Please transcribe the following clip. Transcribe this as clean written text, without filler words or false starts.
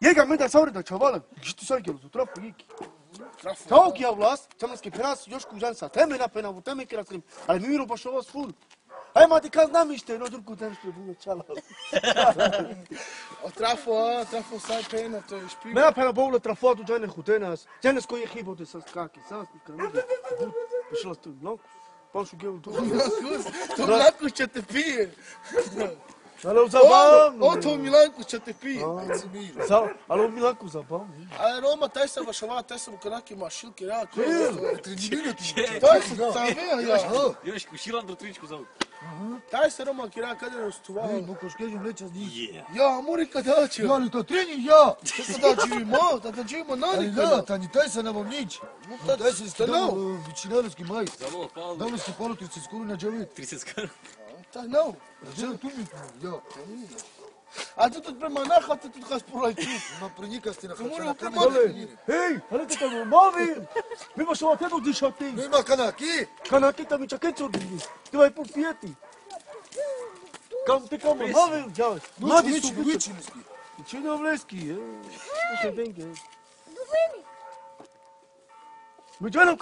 Jega menda saurida chavala, gishtu saikelo tu trafu iki. Tau ki avlas, chamas ki penas još kujansa, teme na pena, teme ki raslim, ali mi miro bašovas full. Aj mati kaz nam ište, no durku tem što bude čala. Trafo sai pena, to je špil. Mea pena boule trafo tu jane hutenas, jane sko je hibo de sas kaki, sas kramide. Bešlas tu blanco, panšu gelu tu. Tu Milanku će te pije. Ali zabavam. To Milanku će te pije. Ali u Milanku zabavam. A Roma, taj sam vašava, taj sam u kanaki mašilki, ja. Тренировки. Taj sam savija, ja. Još kušilan do tričku zove. Taj se Roma kira kada je ustuvao. Ej, mokoš kažem leća z njih. Ja, Murika daće. Ja, ali to trening ja. Da živimo nanika. Da, tani taj se navom nić. Taj se stanao. Vičinarovski maj. Zalo, palo. Dali ste palo 30 skoro na džavet. 30 skoro. Taj nao. Žel tu mi, ja. A tu тут прямо нахати, тут хас пролайчу. Ma prenika ste na Moramo hačana. premati. Hej, ali te tamo mavi. Mi baš ovo tedu dišati. Nema kanaki. Kanaki tam i čakaj čurdi. Ti vai por fieti. Kam ti kam mavi, ja. Mladi su Vičinski. Čini ovleski, je. Ušte denke. Mi čujem